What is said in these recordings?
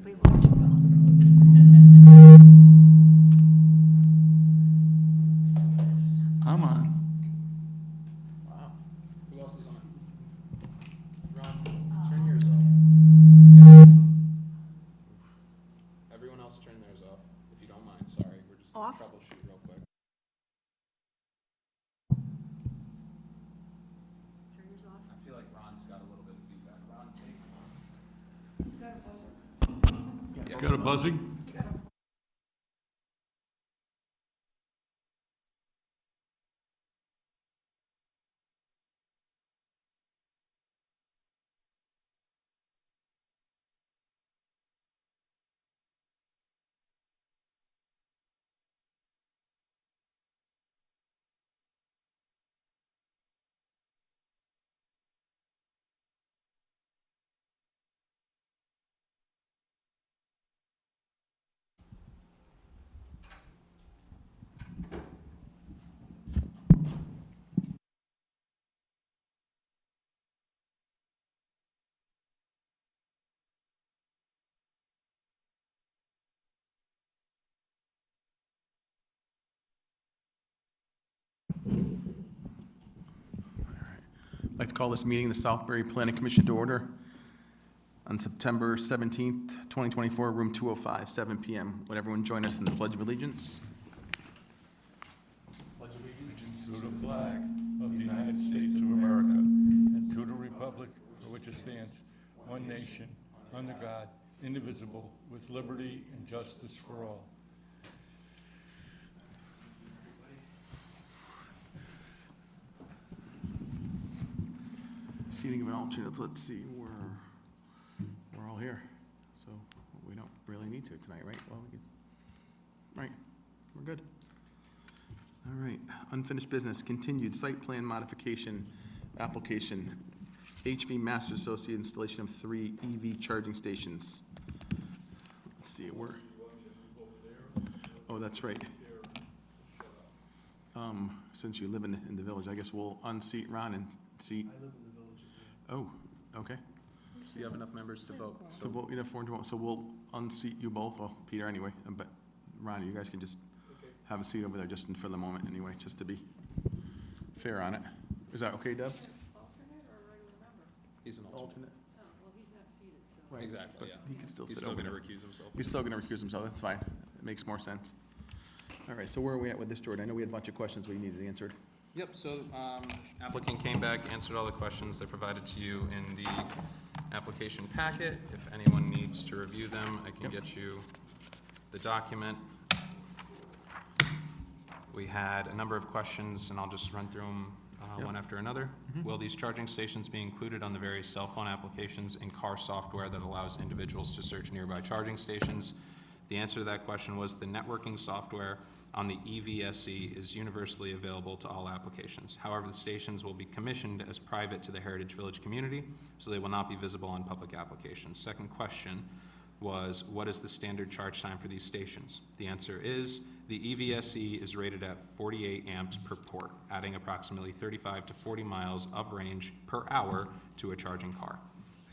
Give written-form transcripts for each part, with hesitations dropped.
We want to go. I'm on. Wow. Who else is on? Ron, turn yours off. Yep. Everyone else turn theirs off, if you don't mind. Sorry, we're just gonna Off? troubleshoot real quick. Turn yours off. I feel like Ron's got a little bit of feedback. Ron, take. He's got a buzzer. It's got a buzzing. I'd like to call this meeting, the Southbury Planning Commission, to order on September 17th, 2024, room 205, 7 p.m. Would everyone join us in the Pledge of Allegiance? Pledge allegiance to the flag of the United States of America and to the republic for which it stands, one nation, under God, indivisible, with liberty and justice for all. Seating of an alternate, let's see, we're all here, so we don't really need to tonight, right? Well, right, we're good. All right, unfinished business, continued site plan modification application, HV Master Associate installation of 3 EV charging stations. Let's see, oh, that's right. Since you live in the village, I guess we'll unseat Ron and seat. Oh, okay. So you have enough members to vote? To vote, you have 4 to vote, so we'll unseat you both, well, Peter anyway, but Ron, you guys can just have a seat over there just for the moment anyway, just to be fair on it. Is that okay, Deb? Alternate or a regular member? He's an alternate. Oh, well, he's not seated, so. Right, Exactly, but yeah. he can still He's sit still over going to there. recuse himself. He's still gonna recuse himself, that's fine. It makes more sense. All right, so where are we at with this, Jordan? I know we had a bunch of questions we needed answered. Yep, so applicant came back, answered all the questions they provided to you in the application packet. If anyone needs to review them, I can get you the document. We had a number of questions, and I'll just run through them one after another. Will these charging stations be included on the various cell phone applications and car software that allows individuals to search nearby charging stations? The answer to that question was the networking software on the EVSE is universally available to all applications. However, the stations will be commissioned as private to the Heritage Village community, so they will not be visible on public applications. Second question was, what is the standard charge time for these stations? The answer is, the EVSE is rated at 48 amps per port, adding approximately 35 to 40 miles of range per hour to a charging car.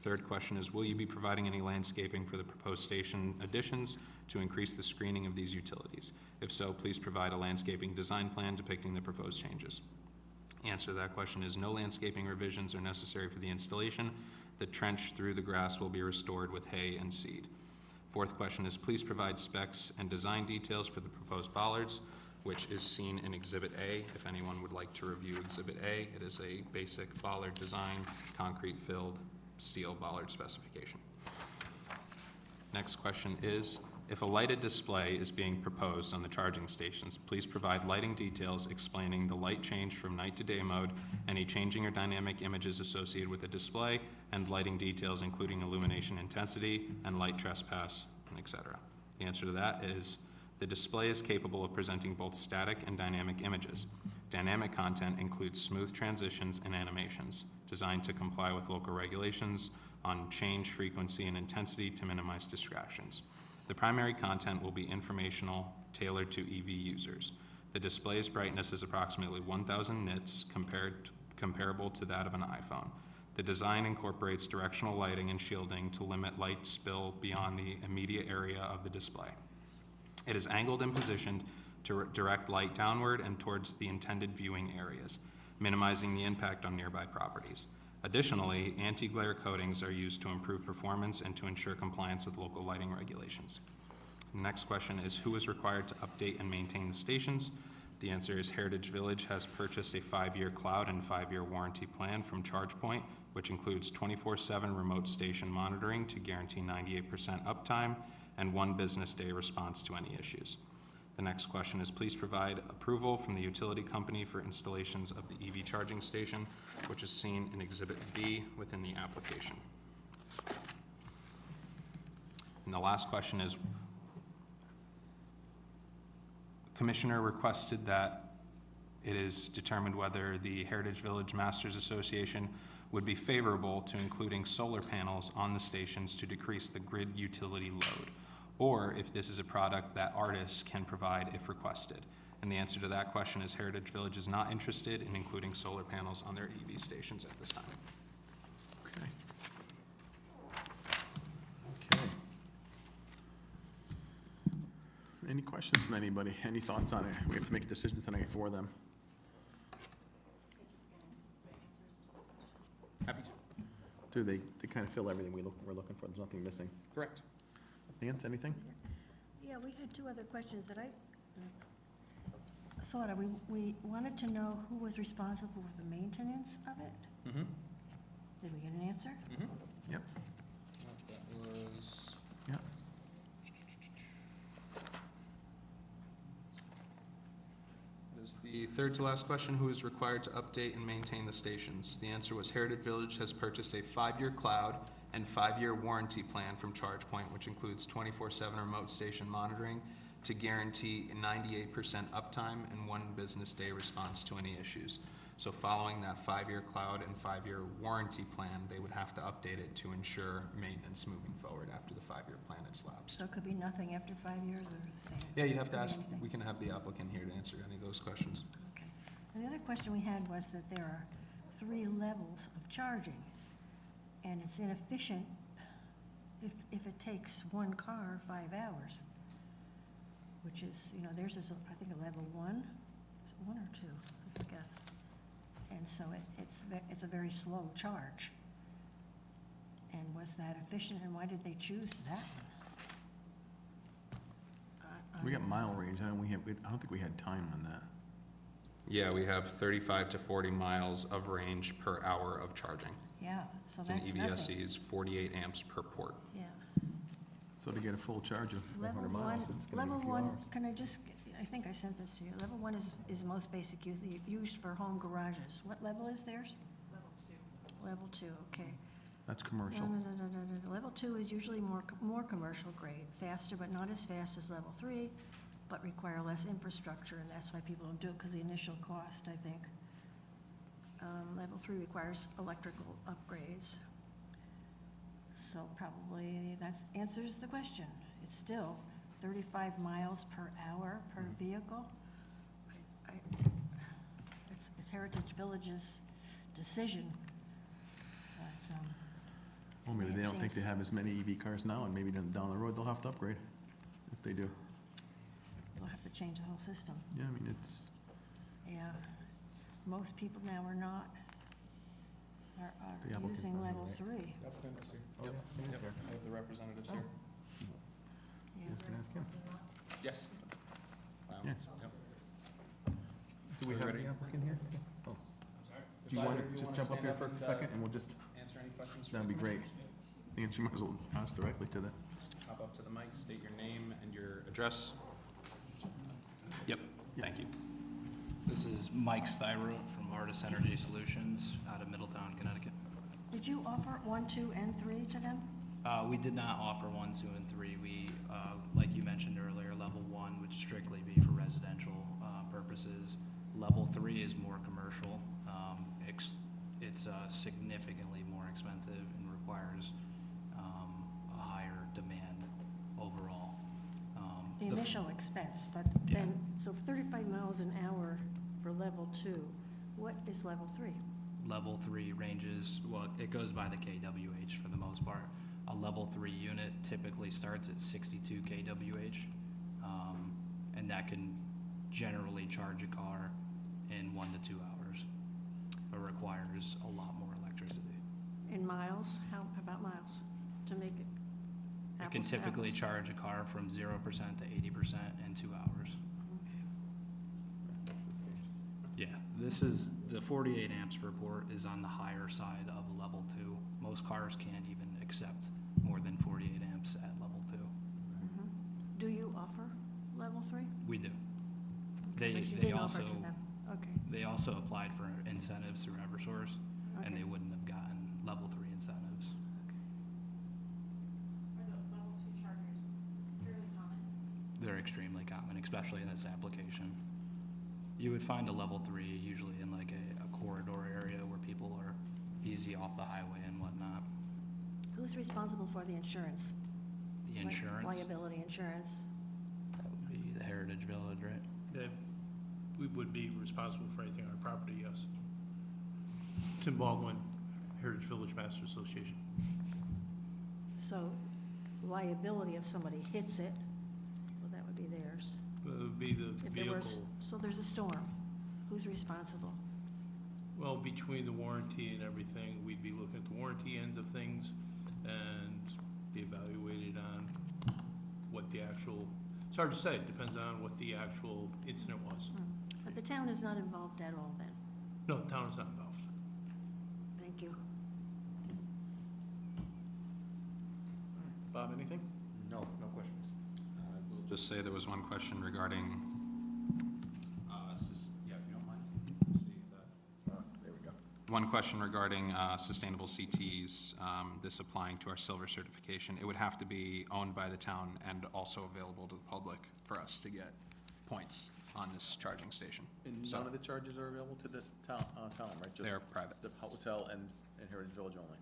Third question is, will you be providing any landscaping for the proposed station additions to increase the screening of these utilities? If so, please provide a landscaping design plan depicting the proposed changes. Answer to that question is no landscaping revisions are necessary for the installation. The trench through the grass will be restored with hay and seed. Fourth question is, please provide specs and design details for the proposed bollards, which is seen in Exhibit A. If anyone would like to review Exhibit A, it is a basic bollard design, concrete filled steel bollard specification. Next question is, if a lighted display is being proposed on the charging stations, please provide lighting details explaining the light change from night to day mode, any changing or dynamic images associated with the display, and lighting details including illumination intensity and light trespass, and etc. The answer to that is the display is capable of presenting both static and dynamic images. Dynamic content includes smooth transitions and animations designed to comply with local regulations on change, frequency, and intensity to minimize distractions. The primary content will be informational, tailored to EV users. The display's brightness is approximately 1,000 nits comparable to that of an iPhone. The design incorporates directional lighting and shielding to limit light spill beyond the immediate area of the display. It is angled and positioned to direct light downward and towards the intended viewing areas, minimizing the impact on nearby properties. Additionally, anti-glare coatings are used to improve performance and to ensure compliance with local lighting regulations. The next question is, who is required to update and maintain the stations? The answer is Heritage Village has purchased a 5-year cloud and 5-year warranty plan from ChargePoint, which includes 24/7 remote station monitoring to guarantee 98% uptime and 1 business day response to any issues. The next question is, please provide approval from the utility company for installations of the EV charging station, which is seen in Exhibit B within the application. And the last question is, Commissioner requested that it is determined whether the Heritage Village Masters Association would be favorable to including solar panels on the stations to decrease the grid utility load, or if this is a product that artists can provide if requested. And the answer to that question is Heritage Village is not interested in including solar panels on their EV stations at this time. Okay. Okay. Any questions from anybody? Any thoughts on it? We have to make a decision tonight for them. Happy to. Do they kind of fill everything we're looking for? There's nothing missing. Correct. Lance, anything? Yeah, we had 2 other questions that I thought of. We wanted to know who was responsible for the maintenance of it. Mm-hmm. Did we get an answer? Mm-hmm. Yep. That was... Yep. That is the third to last question. Who is required to update and maintain the stations? The answer was Heritage Village has purchased a 5-year cloud and 5-year warranty plan from ChargePoint, which includes 24/7 remote station monitoring to guarantee 98% uptime and 1 business day response to any issues. So following that 5-year cloud and 5-year warranty plan, they would have to update it to ensure maintenance moving forward after the 5-year plan has lapsed. So it could be nothing after 5 years or the same? Yeah, you'd have to Could be ask, anything. we can have the applicant here to answer any of those questions. Okay. And the other question we had was that there are 3 levels of charging, and it's inefficient if it takes 1 car 5 hours, which is, theirs is, I think, a level 1. Is it 1 or 2? I forget. And so it's a very slow charge. And was that efficient, and why did they choose that one? We got mile range. I don't think we had time on that. Yeah, we have 35 to 40 miles of range per hour of charging. Yeah, so It's an that's nothing. EVSE's 48 amps per port. Yeah. So to get a full charge of Level 100 1, miles, it's gonna be level a few 1, hours. can I think I sent this to you. Level 1 is most basic use, used for home garages. What level is theirs? Level 2, okay. That's commercial. No. Level 2 is usually more commercial grade, faster, but not as fast as level 3, but require less infrastructure, and that's why people don't do it, because the initial cost, I think. Level 3 requires electrical upgrades. So probably that answers the question. It's still 35 miles per hour per vehicle. It's Heritage Village's decision. But, Well, maybe it they don't think they seems- have as many EV cars now, and maybe down the road they'll have to upgrade, if they do. we'll have to change the whole system. Yeah, I mean, it's, Yeah. Most people now are not, The are applicant's using not here, level right? 3. oh, yeah, he is here. I have the representatives Oh. here. Yeah. You can ask him. Yes. Yeah. Do we Are we have ready? the applicant here? Oh. Do you want to just jump up here for a second, and we'll just, Answer any questions? that'd be great. Nancy, you might as well ask directly to the, Just hop up to the mic, state your name and your address. Yep, thank you. This is Mike Styro from Artis Energy Solutions out of Middletown, Connecticut. Did you offer 1, 2, and 3 to them? We did not offer 1, 2, and 3. We, like you mentioned earlier, level 1 would strictly be for residential purposes. Level 3 is more commercial. It's significantly more expensive and requires a higher demand overall. The initial expense, but Yeah. then, so 35 miles an hour for level 2, what is level 3? level 3 ranges, well, it goes by the kWh for the most part. A level 3 unit typically starts at 62 kWh, and that can generally charge a car in 1 to 2 hours. It requires a lot more electricity. In miles, how about miles, to make it It can apples to typically apples? charge a car from 0% to 80% in 2 hours. Yeah, this is, the 48 amps report is on the higher side of a level 2. Most cars can't even accept more than 48 amps at level 2. Mhm. Do you offer level 3? We do. Okay, but you They didn't offer also, to them. Okay, they also applied for incentives through Eversource, and okay. they wouldn't have gotten level 3 incentives. Are the level 2 chargers fairly common? They're extremely common, especially in this application. You would find a level 3 usually in like a corridor area where people are easy off the highway and whatnot. Who's responsible for the insurance? The Like insurance, Liability insurance? that would be the Heritage Village, right? That we would be responsible for anything on our property, yes. Tim Baldwin, Heritage Village Master Association. So liability if somebody hits it, well, that would be theirs. It would be the If there was, vehicle, so there's a storm, who's responsible? well, between the warranty and everything, we'd be looking at the warranty end of things and be evaluated on what the actual, it's hard to say, it depends on what the actual incident was. But the town is not involved at all then? No, the town is not involved. Thank you. Bob, anything? No, no questions. We'll just say there was one question regarding, yeah, if you don't mind, Steve, There we go. one question regarding sustainable CTs, this applying to our silver certification. It would have to be owned by the town and also available to the public for us to get points on this charging station. And So- none of the charges are available to the town, right? Just They're private. the hotel and Heritage Village only?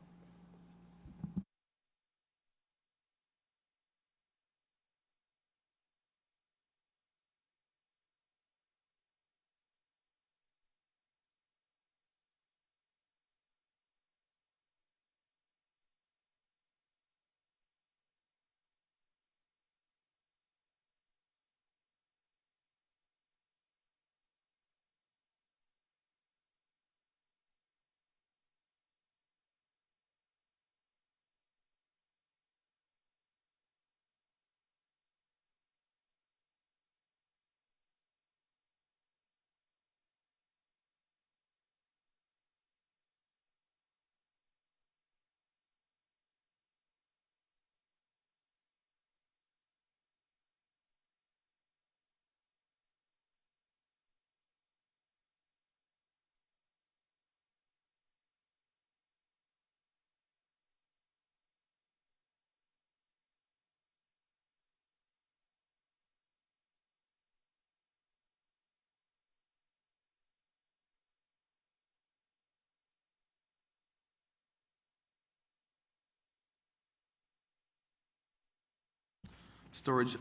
Storage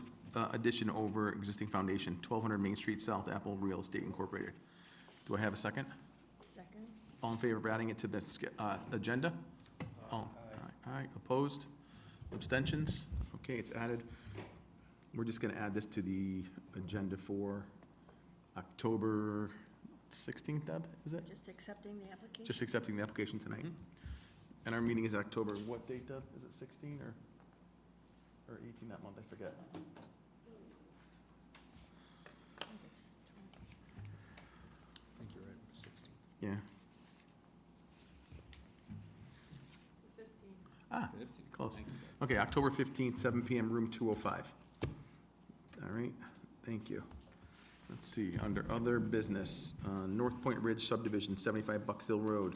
addition over existing foundation, 1200 Main Street South, Apple Real Estate Incorporated. Do I have a second? Second? All in favor of adding it to the agenda? All, aye, opposed? Abstentions? Okay, it's added. We're just gonna add this to the agenda for October 16th, Deb, is it? Just accepting the application? Just accepting the application tonight? And our meeting is October, what date, Deb? Is it 16 or 18 that month? I forget. I think it's I think you're right, 16. Yeah. 15. Ah, 15. close. Thank you. Okay, October 15th, 7 PM, room 205. All right, thank you. Let's see, under other business, North Point Ridge subdivision, 75 Bucks Hill Road.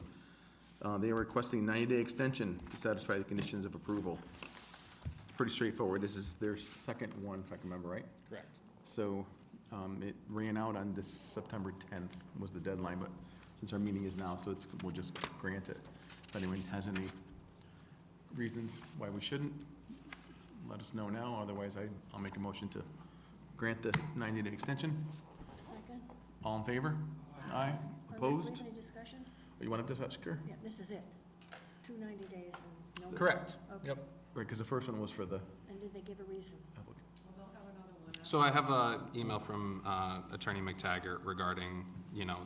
They are requesting 90-day extension to satisfy the conditions of approval. Pretty straightforward. This is their second one, if I can remember right. Correct. So it ran out on this September 10th was the deadline, but since our meeting is now, so we'll just grant it. If anyone has any reasons why we shouldn't, let us know now. Otherwise, I'll make a motion to grant the 90-day extension. Second? All in favor? Aye. Or Opposed? Any discussion? You want to discuss, sure? Yeah, this is it. 290 days and no. Correct. Okay. Yep. Right, because the first one was for the And did they give a reason? applicant. So I have an email from Attorney McTaggart regarding,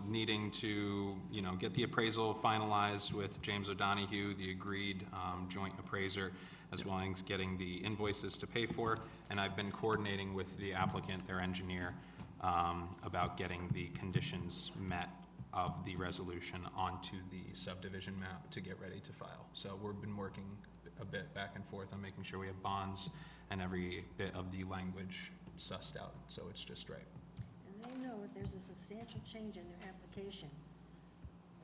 needing to, get the appraisal finalized with James O'Donoghue, the agreed joint appraiser, as well as getting the invoices to pay for. And I've been coordinating with the applicant, their engineer, about getting the conditions met of the resolution onto the subdivision map to get ready to file. So we've been working a bit back and forth on making sure we have bonds and every bit of the language sussed out, so it's just right. And they know if there's a substantial change in their application,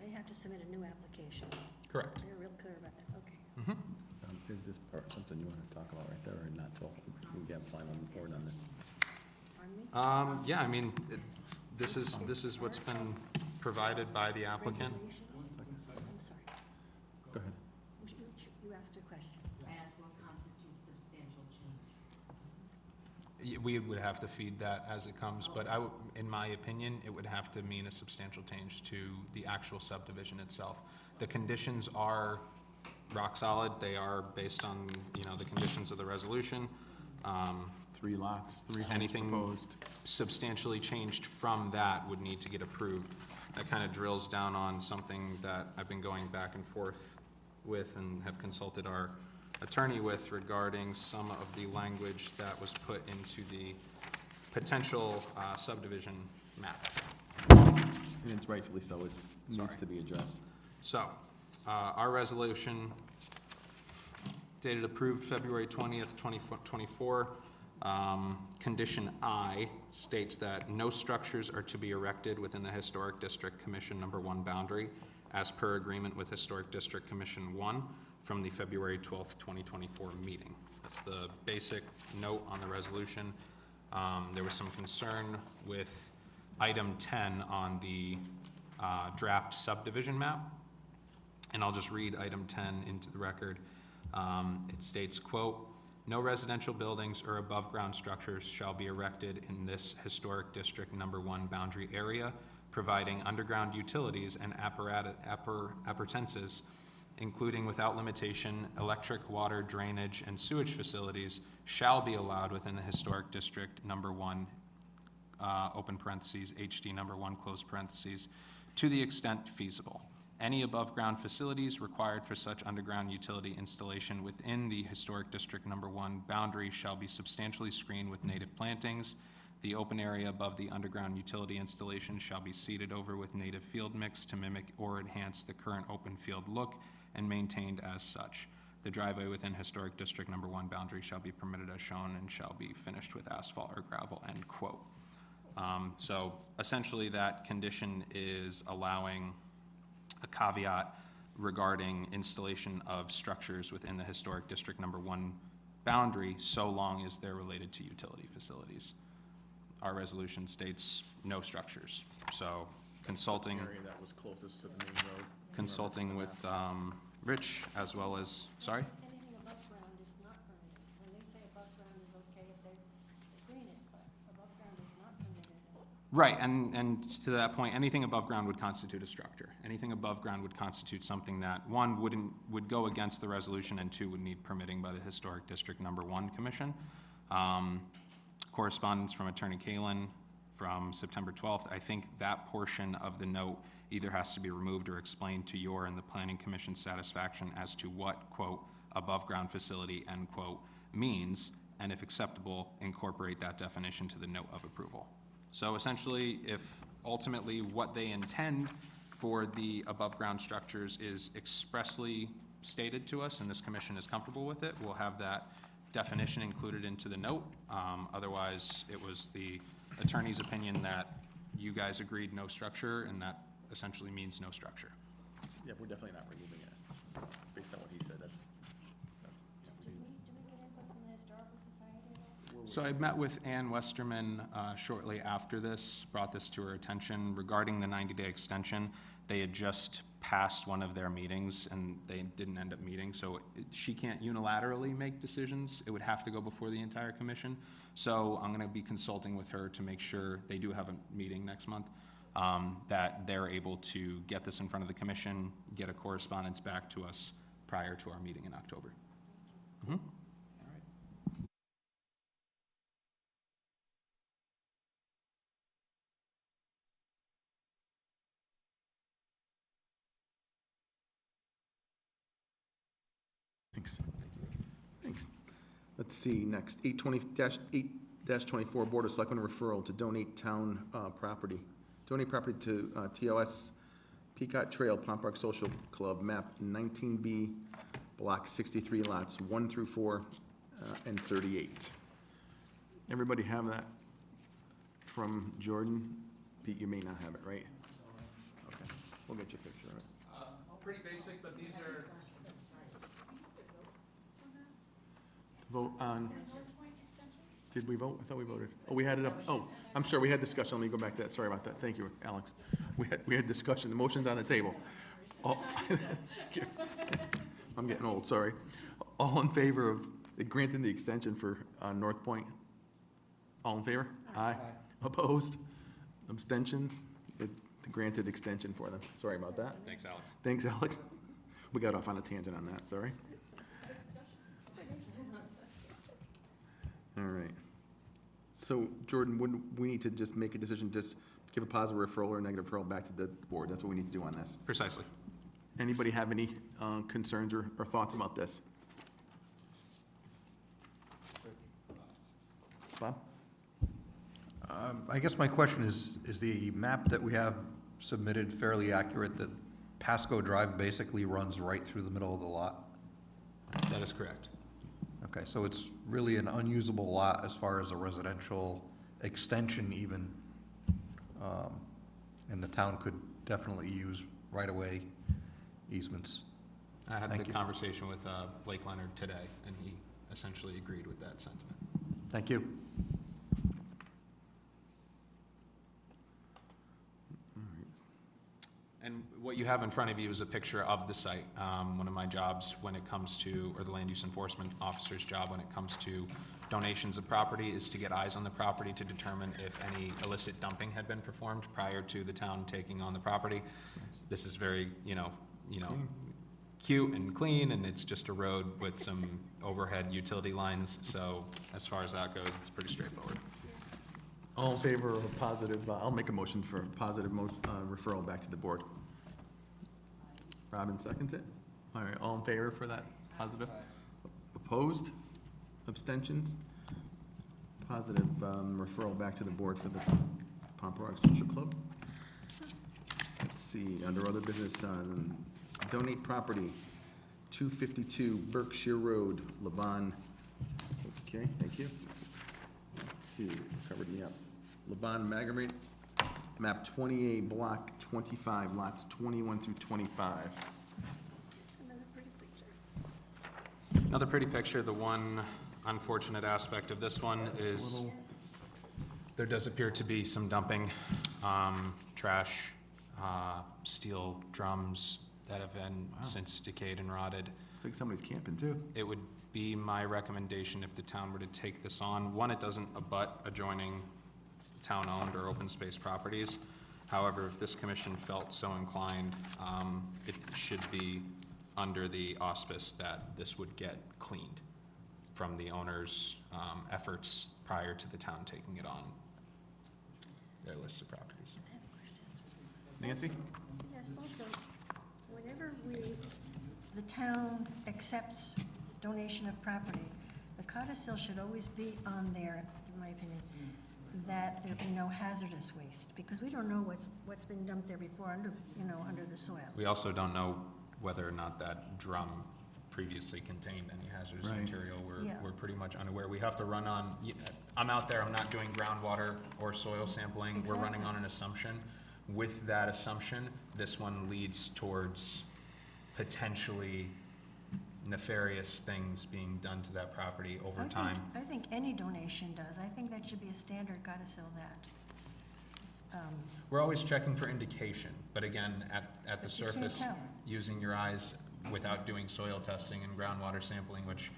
they have to submit a new application. Correct. They're real clear about that, okay. Is this part something you want to talk about right there, or not till we get final report on this? Pardon me? Yeah, I mean, this is what's been provided by the applicant. Regulation? I'm sorry. Go ahead. You asked a question. I asked what constitutes substantial change. We would have to feed that as it comes, but in my opinion, it would have to mean a substantial change to the actual subdivision itself. The conditions are rock solid. They are based on, the conditions of the resolution. 3 lots, 3 homes Anything- proposed. Substantially changed from that would need to get approved. That kind of drills down on something that I've been going back and forth with and have consulted our attorney with regarding some of the language that was put into the potential subdivision map. And it's rightfully so, it needs Sorry. to be addressed. So, our resolution dated approved February 20th, 2024. Condition I states that no structures are to be erected within the Historic District Commission Number 1 boundary as per agreement with Historic District Commission 1 from the February 12th, 2024 meeting. That's the basic note on the resolution. There was some concern with item 10 on the draft subdivision map. And I'll just read item 10 into the record. It states, quote, "No residential buildings or above-ground structures shall be erected in this Historic District Number 1 boundary area, providing underground utilities and appurtenances, including without limitation, electric, water, drainage, and sewage facilities shall be allowed within the Historic District Number 1, open parentheses, HD Number 1, close parentheses, to the extent feasible. Any above-ground facilities required for such underground utility installation within the Historic District Number 1 boundary shall be substantially screened with native plantings. The open area above the underground utility installation shall be seeded over with native field mix to mimic or enhance the current open field look and maintained as such. The driveway within Historic District Number 1 boundary shall be permitted as shown and shall be finished with asphalt or gravel," end quote. So essentially that condition is allowing a caveat regarding installation of structures within the Historic District Number 1 boundary, so long as they're related to utility facilities. Our resolution states no structures. So consulting Area that was closest to the main road. with Rich as well as, sorry? Anything above ground is not permitted. When they say above ground is okay if they screen it, but above ground is not permitted. Right, and to that point, anything above ground would constitute a structure. Anything above ground would constitute something that, one, would go against the resolution, and two, would need permitting by the Historic District Number 1 Commission. Correspondence from Attorney Kalin from September 12th. I think that portion of the note either has to be removed or explained to your and the Planning Commission's satisfaction as to what, quote, above-ground facility, end quote, means, and if acceptable, incorporate that definition to the note of approval. So essentially, if ultimately what they intend for the above-ground structures is expressly stated to us, and this commission is comfortable with it, we'll have that definition included into the note. Otherwise, it was the attorney's opinion that you guys agreed no structure, and that essentially means no structure. Yeah, we're definitely not removing it. Based on what he said, that's, Do we get input from the Historical Society? So I met with Ann Westerman shortly after this, brought this to her attention regarding the 90-day extension. They had just passed one of their meetings and they didn't end up meeting, so she can't unilaterally make decisions. It would have to go before the entire commission. So I'm gonna be consulting with her to make sure, they do have a meeting next month, that they're able to get this in front of the commission, get a correspondence back to us prior to our meeting in October. Mhm. Thanks. Thanks. Let's see, next, 8-24, Board of Selectmen referral to donate town property. Donate property to TOS Peacock Trail Pompark Social Club, map 19B, block 63, lots 1 through 4 and 38. Everybody have that from Jordan? Pete, you may not have it, right? Okay, we'll get you a picture of it. Pretty basic, but these are. Vote on, did we vote? I thought we voted. Oh, we had it up. Oh, I'm sorry, we had discussion. Let me go back to that. Sorry about that. Thank you, Alex. We had discussion. The motion's on the table. Oh, I'm getting old, sorry. All in favor of granting the extension for North Point? All in favor? Aye. Opposed? Abstentions? The granted extension for them. Sorry about that. Thanks, Alex. Thanks, Alex. We got off on a tangent on that, sorry. All right. So, Jordan, wouldn't we need to just make a decision, just give a positive referral or a negative referral back to the board? That's what we need to do on this. Precisely. Anybody have any concerns or thoughts about this? Bob? I guess my question is the map that we have submitted fairly accurate, that Pasco Drive basically runs right through the middle of the lot? That is correct. Okay, so it's really an unusable lot as far as a residential extension even, and the town could definitely use right-of-way easements. I had Thank the you. conversation with Blake Leonard today, and he essentially agreed with that sentiment. Thank you. And what you have in front of you is a picture of the site. One of my jobs when it comes to, or the land use enforcement officer's job when it comes to donations of property, is to get eyes on the property to determine if any illicit dumping had been performed prior to the town taking on the property. This is very, cute and clean, and it's just a road with some overhead utility lines. So as far as that goes, it's pretty straightforward. All in favor of positive, I'll make a motion for positive referral back to the board. Robin seconds it. All right, all in favor for that positive? Opposed? Abstentions? Positive referral back to the board for the Pompark Social Club. Let's see, under other business, donate property, 252 Berkshire Road, Levon. Okay, thank you. Let's see, covered me up. Levon Marguerite, map 28, block 25, lots 21 through 25. Another pretty picture. The one unfortunate aspect of this one is there does appear to be some dumping, trash, steel drums that have been since decayed and rotted. It's like somebody's camping too. It would be my recommendation if the town were to take this on. One, it doesn't abut adjoining town-owned or open space properties. However, if this commission felt so inclined, it should be under the auspice that this would get cleaned from the owner's efforts prior to the town taking it on their list of properties. Nancy? Yes, also, whenever the town accepts donation of property, the codicil should always be on there, in my opinion, that there be no hazardous waste, because we don't know what's been dumped there before under the soil. We also don't know whether or not that drum previously contained any hazardous Right. material. Yeah. We're pretty much unaware. We have to run on, I'm out there, I'm not doing groundwater or soil sampling. We're running on an assumption. With that assumption, this one leads towards potentially nefarious things being done to that property over time. I think any donation does. I think that should be a standard codicil that. We're always checking for indication, but again, at the But you can't surface, tell. using your eyes without doing soil testing and groundwater sampling, which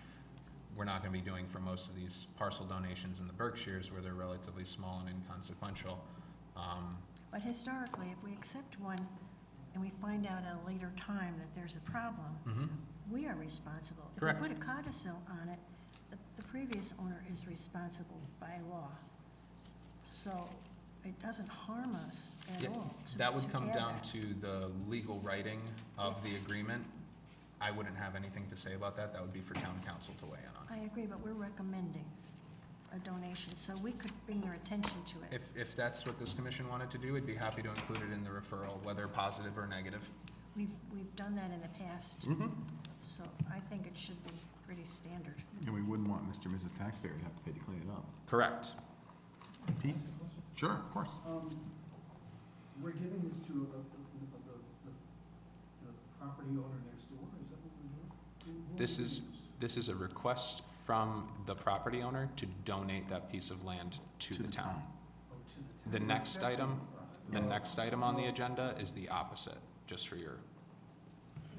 we're not gonna be doing for most of these parcel donations in the Berkshires, where they're relatively small and inconsequential. But historically, if we accept one and we find out at a later time that there's a problem, Mhm. we are responsible. Correct. If we put a codicil on it, the previous owner is responsible by law. So it doesn't harm us at Yeah, all. to- That would to come add down that. to the legal writing of the agreement. I wouldn't have anything to say about that. That would be for town council to weigh in on. I agree, but we're recommending a donation, so we could bring their attention to it. If that's what this commission wanted to do, we'd be happy to include it in the referral, whether positive or negative. We've done that in the past, Mm-hmm. so I think it should be pretty standard. And we wouldn't want Mr. and Mrs. Taxpayer to have to pay to clean it up. Correct. Pete? Sure, of course. We're giving this to the property owner next door, is that what we're doing? This is a request from the property owner to donate that piece of land to the town. Oh, to the town. The next Accepting item, the the property. next item on the agenda is the opposite, just for your,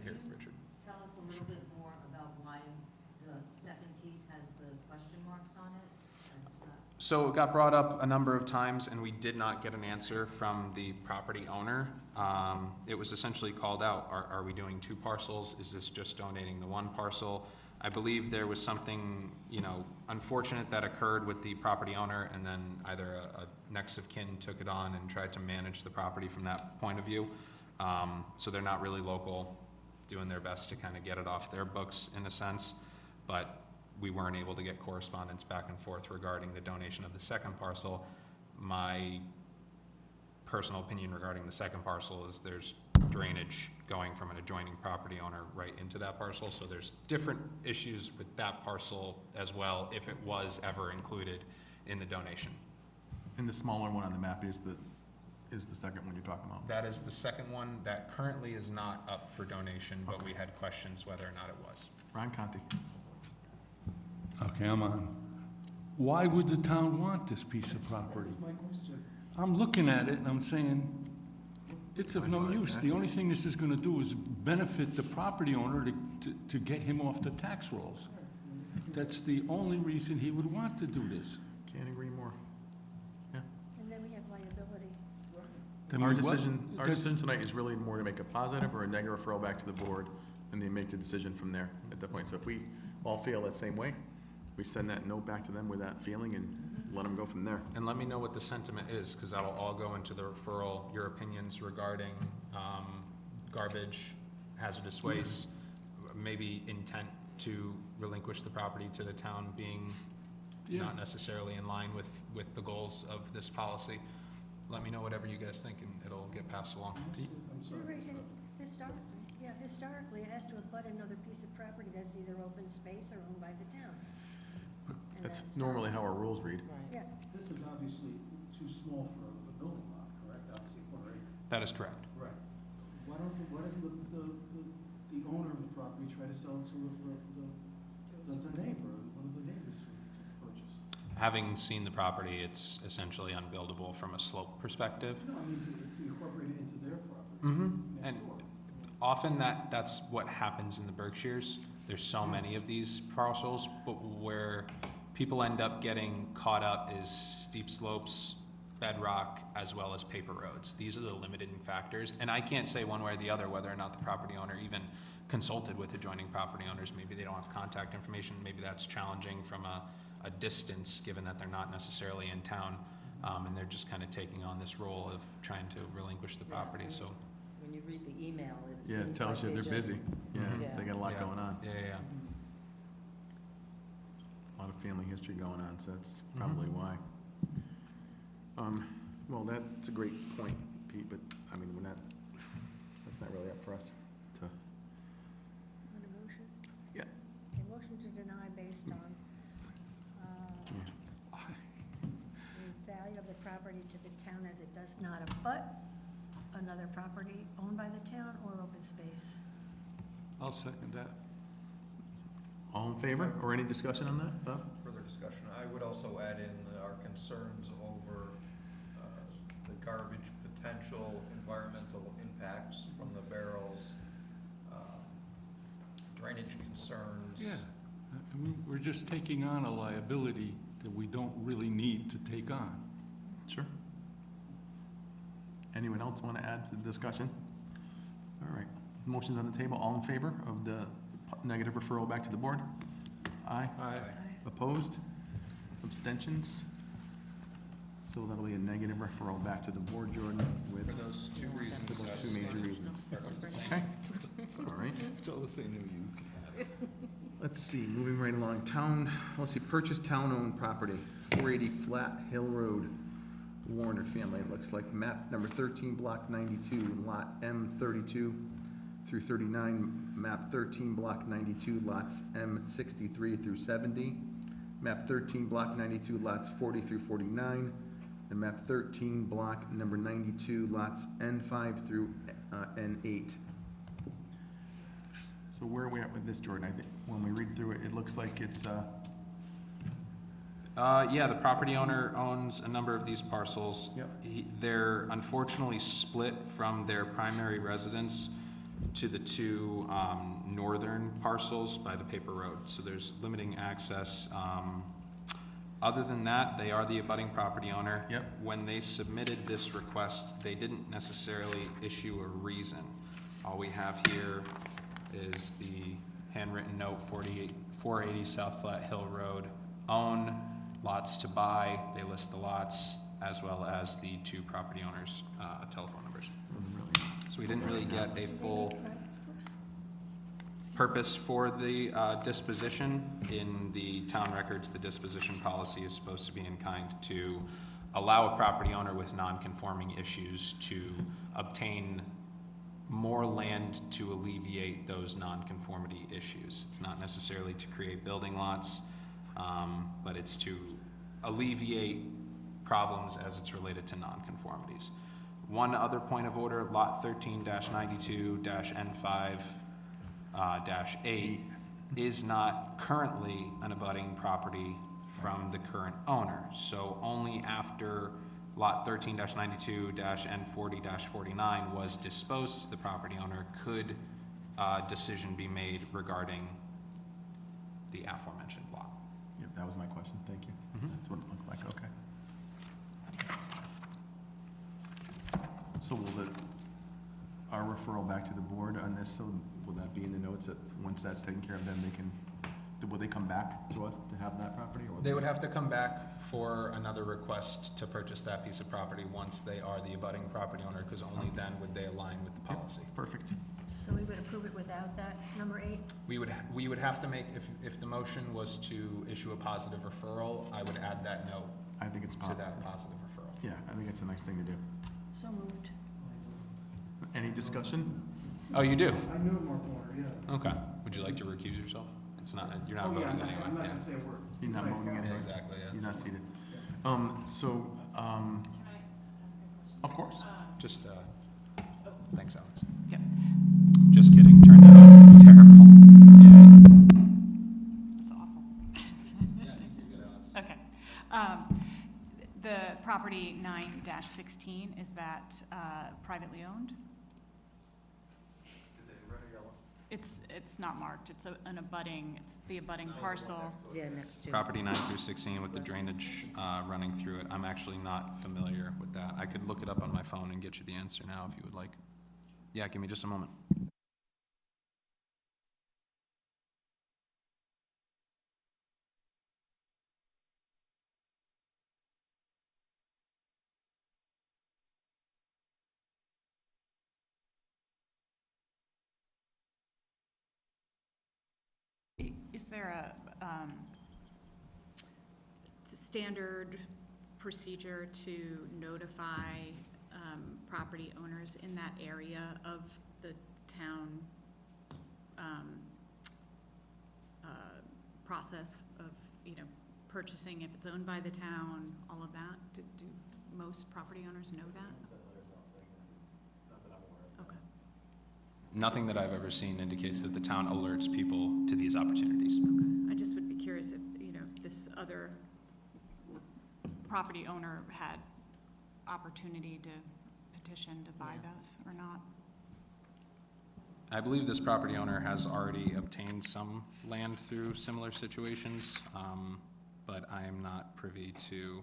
here, Richard. Tell us a little bit more about why the second piece has the question marks on it? And it's not, So it got brought up a number of times, and we did not get an answer from the property owner. It was essentially called out, are we doing two parcels? Is this just donating the one parcel? I believe there was something, unfortunate that occurred with the property owner, and then either a next of kin took it on and tried to manage the property from that point of view. So they're not really local, doing their best to kind of get it off their books in a sense, but we weren't able to get correspondence back and forth regarding the donation of the second parcel. My personal opinion regarding the second parcel is there's drainage going from an adjoining property owner right into that parcel, so there's different issues with that parcel as well, if it was ever included in the donation. And the smaller one on the map is the second one you're talking about? That is the second one that currently is not up for donation, but we had questions whether or not it was. Ron Conti. Okay, I'm on. Why would the town want this piece of property? That was my question. I'm looking at it and I'm saying, it's of no use. The only thing this is gonna do is benefit the property owner to get him off the tax rolls. That's the only reason he would want to do this. Can't agree more. And then we have liability. I Our mean, what- decision tonight is really more to make a positive or a negative referral back to the board, and they make the decision from there at that point. So if we all feel that same way, we send that note back to them with that feeling and let them go from there. And let me know what the sentiment is, because that'll all go into the referral, your opinions regarding garbage, hazardous waste, maybe intent to relinquish the property to the town being Yeah. not necessarily in line with the goals of this policy. Let me know whatever you guys think, and it'll get passed along. I'm sorry. Historically, it has to abut another piece of property that's either open space or owned by the town. And That's not- normally how our rules read. Yeah, This is obviously too small for a building lot, correct? Obviously, a quarter acre. That is correct. Right. Why doesn't the owner of the property try to sell it to the neighbor, one of the neighbors to purchase? Having seen the property, it's essentially unbuildable from a slope perspective. No, I mean, to incorporate it into their property. Mm-hmm. next And door. often that's what happens in the Berkshires. There's so many of these parcels, but where people end up getting caught up is steep slopes, bedrock, as well as paper roads. These are the limiting factors, and I can't say one way or the other whether or not the property owner even consulted with adjoining property owners. Maybe they don't have contact information, maybe that's challenging from a distance, given that they're not necessarily in town, and they're just kind of taking on this role of trying to relinquish the property, so. when you read the email, it Yeah, it seems tells like you they they're just- busy. Yeah, Yeah. they got a lot Yeah. going on. Yeah. A lot of family history going on, so that's Mm-hmm. probably why. Well, that's a great point, Pete, but, I mean, that's not really up for us to, want a motion? Yeah. A motion to deny based on, the value of the property to the town as it does not abut another property owned by the town or open space. I'll second that. all in favor, or any discussion on that, Bob? Further discussion. I would also add in our concerns over the garbage potential environmental impacts from the barrels, drainage concerns. Yeah. I mean, we're just taking on a liability that we don't really need to take on. Sure. Anyone else want to add to the discussion? All right, motion's on the table. All in favor of the negative referral back to the board? Aye. Aye. Opposed? Abstentions? So that'll be a negative referral back to the board, Jordan, with For those two reasons. for those two major reasons. Okay, all right. Tell us they knew you. Let's see, moving right along, purchase town-owned property, 480 Flat Hill Road, Warner family. It looks like map number 13, block 92, lot M 32 through 39, map 13, block 92, lots M 63 through 70, map 13, block 92, lots 40 through 49, and map 13, block number 92, lots N5 through N8. So where are we at with this, Jordan? I think when we read through it, it looks like it's, Yeah, the property owner owns a number of these parcels. Yep. They're unfortunately split from their primary residence to the two northern parcels by the paper road, so there's limiting access. Other than that, they are the abutting property owner. Yep. When they submitted this request, they didn't necessarily issue a reason. All we have here is the handwritten note, 480 South Flat Hill Road, own, lots to buy. They list the lots as well as the two property owners' telephone numbers. So we didn't really get a full purpose for the disposition. In the town records, the disposition policy is supposed to be in kind to allow a property owner with non-conforming issues to obtain more land to alleviate those non-conformity issues. It's not necessarily to create building lots, but it's to alleviate problems as it's related to non-conformities. One other point of order, lot 13-92-N5-8 is not currently an abutting property from the current owner. So only after lot 13-92-N40-49 was disposed to the property owner could a decision be made regarding the aforementioned lot. Yep, that was my question, thank you. That's what it looked like, okay. So will our referral back to the board on this, so will that be in the notes that once that's taken care of, then they can, will they come back to us to have that property? Or They would have to come back for another request to purchase that piece of property once they are the abutting property owner, because only then would they align with the policy. Perfect. So we would approve it without that, number 8? We would have to make, if the motion was to issue a positive referral, I would add that note I think it's to positive. that positive referral. Yeah, I think it's a nice thing to do. So moved. Any discussion? Oh, you do? I knew Mark Warner, yeah. Okay. Would you like to recuse yourself? It's not, you're not Oh, yeah, voting I'm anyway. not Yeah. gonna say a word. He's not Nice voting guy. anyway. Exactly, yeah. He's not seated. Can I ask a question? Of course. Just, thanks, Alex. Yep. Just kidding, turn that off, it's terrible. Yeah. That's awful. Okay. The property 9-16, is that privately owned? Is it red or yellow? It's not marked, it's an abutting, it's the abutting parcel. Yeah, next to. Property 9 through 16 with the drainage running through it. I'm actually not familiar with that. I could look it up on my phone and get you the answer now if you would like. Yeah, give me just a moment. Is there a standard procedure to notify property owners in that area of the town process of, purchasing, if it's owned by the town, all of that? Do most property owners know that? Okay. Nothing that I've ever seen indicates that the town alerts people to these opportunities. I just would be curious if, this other property owner had opportunity to petition to buy those or not. I believe this property owner has already obtained some land through similar situations, but I am not privy to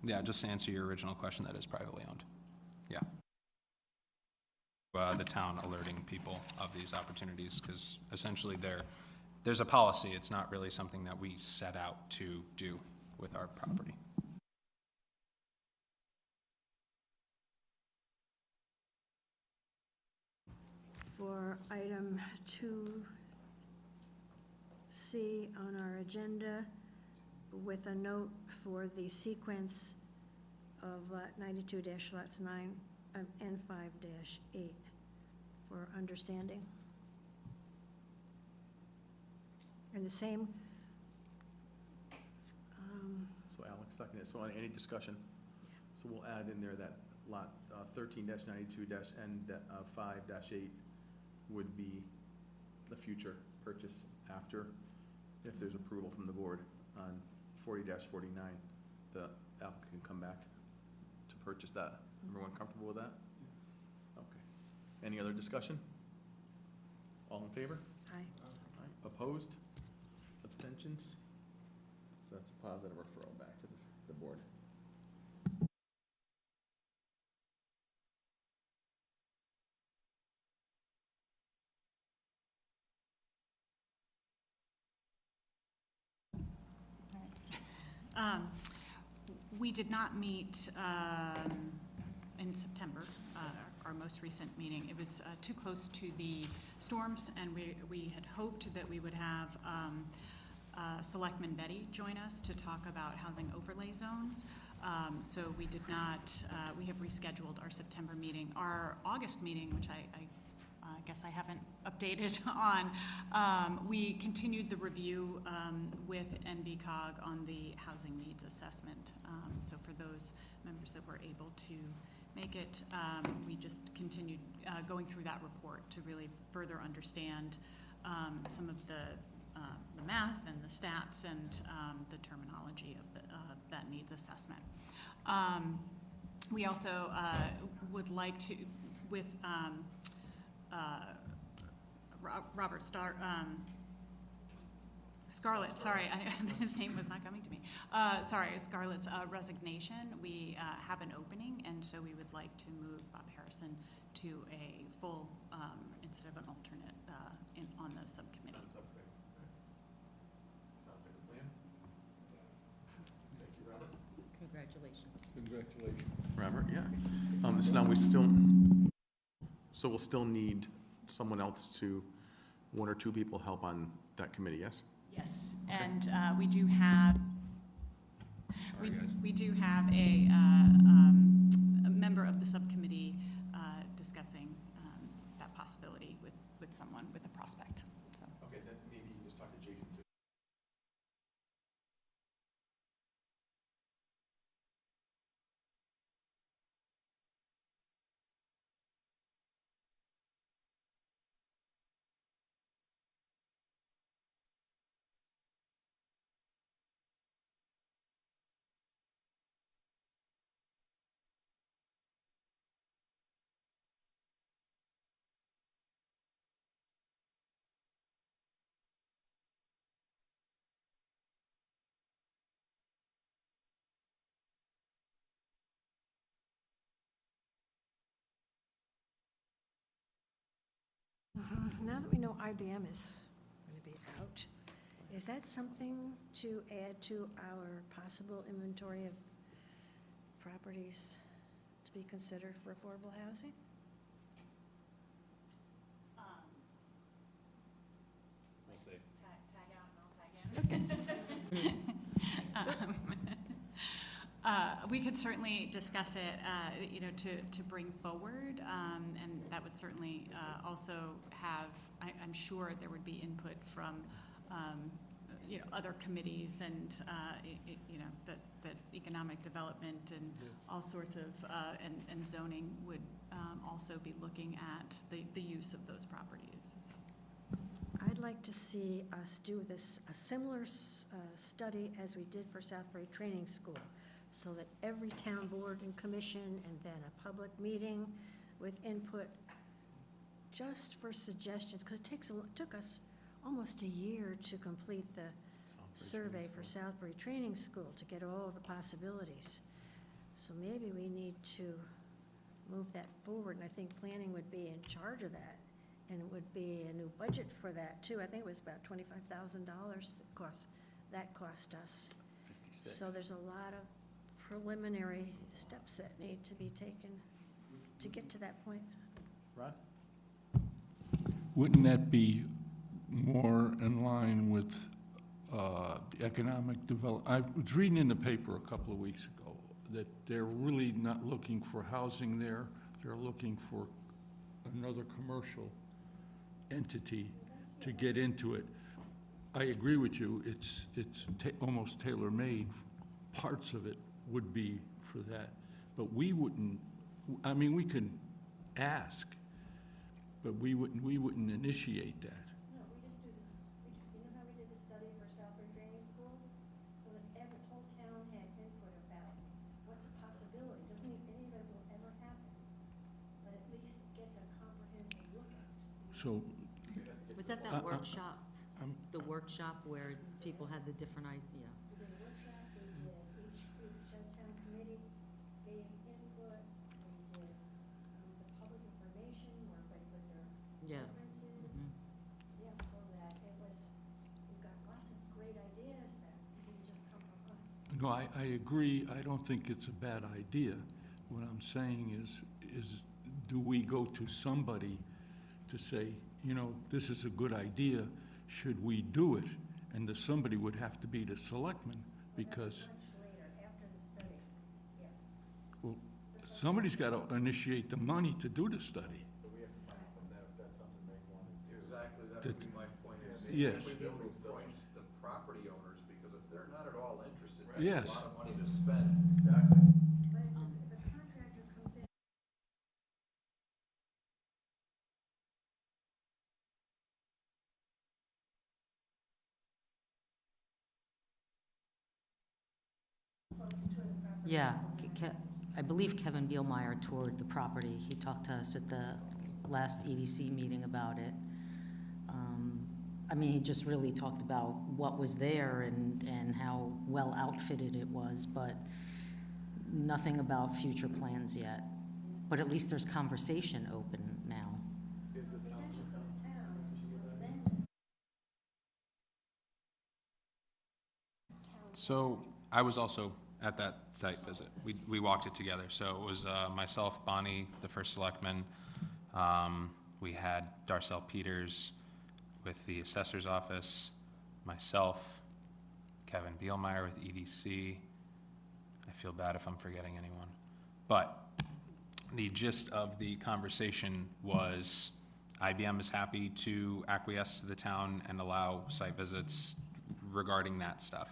Yeah, just to answer your original question, that is privately owned. Yeah. The town alerting people of these opportunities, because essentially there's a policy. It's not really something that we set out to do with our property. For item 2C on our agenda, with a note for the sequence of lot 92-lots 9 and 5-8 for understanding. And the same, So Alex seconded, so on any discussion? So we'll add in there that lot 13-92-N5-8 would be the future purchase after, if there's approval from the board on 40-49, the applicant can come back to purchase that. Everyone comfortable with that? Okay. Any other discussion? All in favor? aye. Aye. Opposed? Abstentions? So that's a positive referral back to the board. We did not meet in September, our most recent meeting. It was too close to the storms, and we had hoped that we would have Selectman Betty join us to talk about housing overlay zones. So we did not, we have rescheduled our September meeting. Our August meeting, which I guess I haven't updated on, we continued the review with NBCOG on the housing needs assessment. So for those members that were able to make it, we just continued going through that report to really further understand some of the math and the stats and the terminology of that needs assessment. We also would like to, with Robert Scarlett, sorry, his name was not coming to me. Sorry, Scarlett's resignation, we have an opening, and so we would like to move Bob Harrison to a full, instead of an alternate, on the subcommittee. Sounds like a plan. Thank you, Robert. Congratulations. Congratulations. Robert, yeah. So now we'll still need someone else to, one or two people help on that committee, yes? Yes, and we do have, Sorry, guys. we do have a member of the subcommittee discussing that possibility with someone, with a prospect, so. Okay, then maybe you can just talk to Jason too. Now that we know IBM is going to be out, is that something to add to our possible inventory of properties to be considered for affordable housing? We'll see. Tag out and I'll tag in. We could certainly discuss it, to bring forward, and that would certainly also have, I'm sure there would be input from, other committees and, that economic development and all sorts of, and zoning would also be looking at the use of those properties, so. I'd like to see us do this, a similar study as we did for Southbury Training School, so that every town board and commission, and then a public meeting with input, just for suggestions, because it took us almost a year to complete the survey for Southbury Training School to get all the possibilities. So maybe we need to move that forward, and I think planning would be in charge of that. And it would be a new budget for that too. I think it was about $25,000 that cost us. So there's a lot of preliminary steps that need to be taken to get to that point. Rod? Wouldn't that be more in line with the economic development? I was reading in the paper a couple of weeks ago that they're really not looking for housing there. They're looking for another commercial entity to get into it. I agree with you, it's almost tailor-made. Parts of it would be for that, but we wouldn't, I mean, we can ask, but we wouldn't initiate that. No, we just do this, you know how we did the study for Southbridge Training School? So that every whole town had input about what's a possibility. Doesn't mean any of it will ever happen, but at least it gets a comprehensive look at it. So, Was that Uh, workshop? I'm- The workshop where people had the different idea? We did a workshop, we did, each town committee gave input, we did the public information where everybody put their Yeah. preferences. Yeah, so that it was, we've got lots of great ideas that didn't just come from us. no, I agree, I don't think it's a bad idea. What I'm saying is do we go to somebody to say, you know, this is a good idea, should we do it? And the somebody would have to be the selectman, because, Much later, after the study, yeah. well, somebody's got to initiate the money to do the study. Exactly, that would be my point. Yes. The property owners, because if they're not at all interested, Yes. that's a lot of money to spend. But if the contractor comes in. Yeah, I believe Kevin Bielmeyer toured the property. He talked to us at the last EDC meeting about it. I mean, he just really talked about what was there and how well outfitted it was, but nothing about future plans yet. But at least there's conversation open now. So I was also at that site visit. We walked it together. So it was myself, Bonnie, the first selectman. We had Darcel Peters with the assessor's office, myself, Kevin Bielmeyer with EDC. I feel bad if I'm forgetting anyone. But the gist of the conversation was IBM is happy to acquiesce to the town and allow site visits regarding that stuff.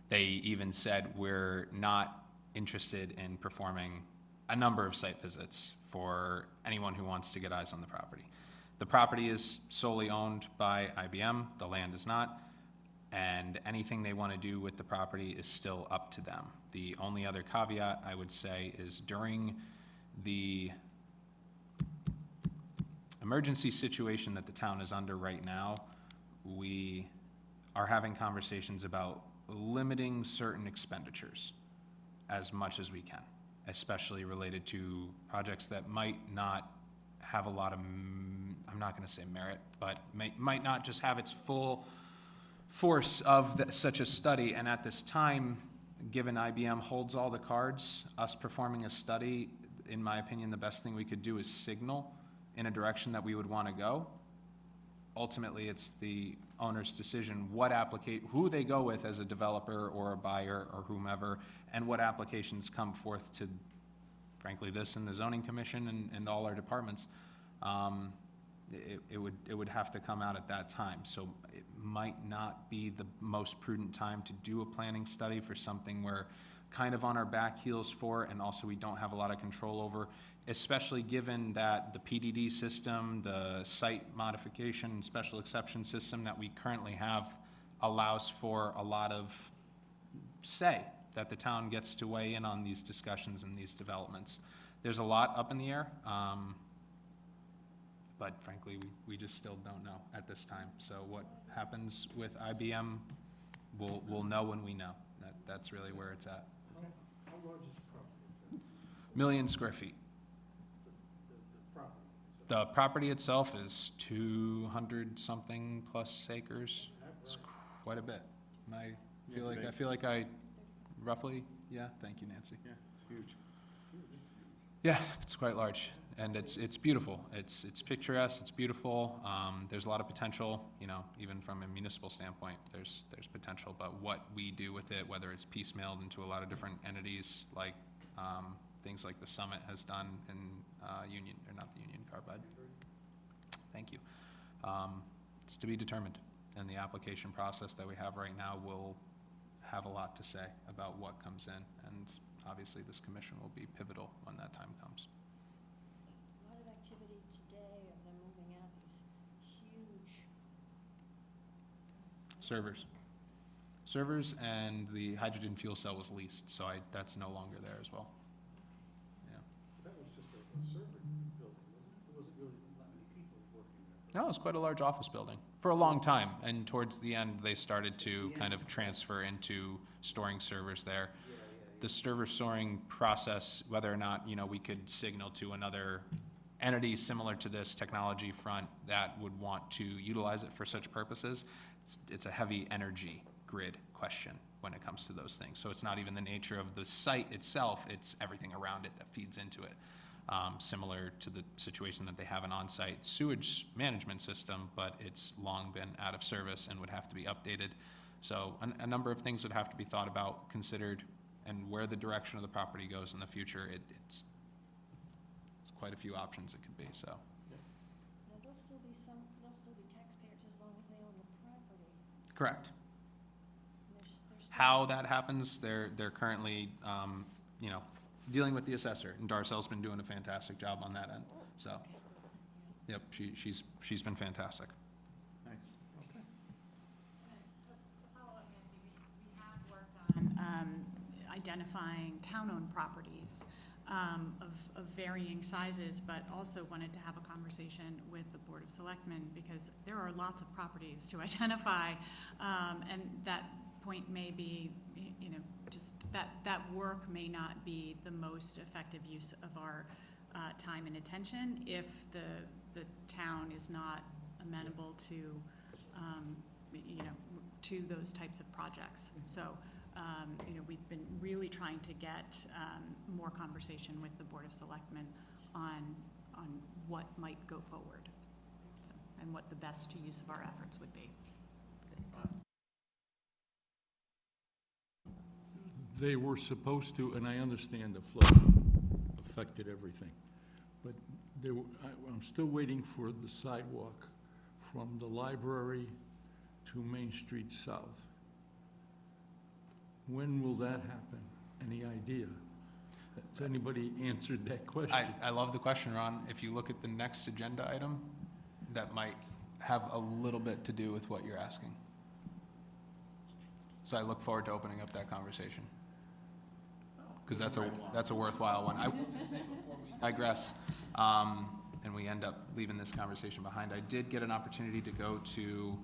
They even said we're not interested in performing a number of site visits for anyone who wants to get eyes on the property. The property is solely owned by IBM, the land is not, and anything they want to do with the property is still up to them. The only other caveat I would say is during the emergency situation that the town is under right now, we are having conversations about limiting certain expenditures as much as we can, especially related to projects that might not have a lot of, I'm not going to say merit, but might not just have its full force of such a study. And at this time, given IBM holds all the cards, us performing a study, in my opinion, the best thing we could do is signal in a direction that we would want to go. Ultimately, it's the owner's decision who they go with as a developer or a buyer or whomever, and what applications come forth to, frankly, this and the zoning commission and all our departments. It would have to come out at that time. So it might not be the most prudent time to do a planning study for something we're kind of on our back heels for, and also we don't have a lot of control over, especially given that the PDD system, the site modification and special exception system that we currently have allows for a lot of say that the town gets to weigh in on these discussions and these developments. There's a lot up in the air, but frankly, we just still don't know at this time. So what happens with IBM, we'll know when we know. That's really where it's at. How large is the property? million square feet. The property itself is 200-something plus acres. It's quite a bit. I feel like I roughly, yeah, thank you, Nancy. Yeah, it's huge. Yeah, it's quite large, and it's beautiful. It's picturesque, it's beautiful. There's a lot of potential, you know, even from a municipal standpoint, there's potential, but what we do with it, whether it's piecemealed into a lot of different entities, like, things like the Summit has done in, Union, or not the Union Carbide. Thank you. It's to be determined, and the application process that we have right now will have a lot to say about what comes in, and obviously this commission will be pivotal when that time comes. A lot of activity today of them moving out these huge. Servers, and the hydrogen fuel cell was leased, so that's no longer there as well. Yeah. That was just a server building, wasn't it? There wasn't really that many people working there. No, it was quite a large office building for a long time, and towards the end, they started to kind of transfer into storing servers there. The server storing process, whether or not, you know, we could signal to another entity similar to this technology front that would want to utilize it for such purposes, it's a heavy energy grid question when it comes to those things. So it's not even the nature of the site itself, it's everything around it that feeds into it. Similar to the situation that they have an on-site sewage management system, but it's long been out of service and would have to be updated. So a number of things would have to be thought about, considered, and where the direction of the property goes in the future, it's quite a few options it could be, so. Now, they'll still be taxpayers as long as they own the property. Correct. There's How that happens, they're currently, you know, dealing with the assessor, and Darcel's been doing a fantastic job on that end, so. Okay, good, yeah. Yep, she's been fantastic. Nice. Okay. To follow up, Nancy, we have worked on identifying town-owned properties of varying sizes, but also wanted to have a conversation with the Board of Selectmen, because there are lots of properties to identify, and that point may be, you know, just that work may not be the most effective use of our time and attention if the town is not amenable to, you know, to those types of projects. So, you know, we've been really trying to get more conversation with the Board of Selectmen on what might go forward, so, and what the best use of our efforts would be. They were supposed to, and I understand the flood affected everything, but I'm still waiting for the sidewalk from the library to Main Street South. When will that happen? Any idea? Has anybody answered that question? I love the question, Ron. If you look at the next agenda item, that might have a little bit to do with what you're asking. So I look forward to opening up that conversation, because that's a worthwhile one. I will just say before we digress, and we end up leaving this conversation behind, I did get an opportunity to go to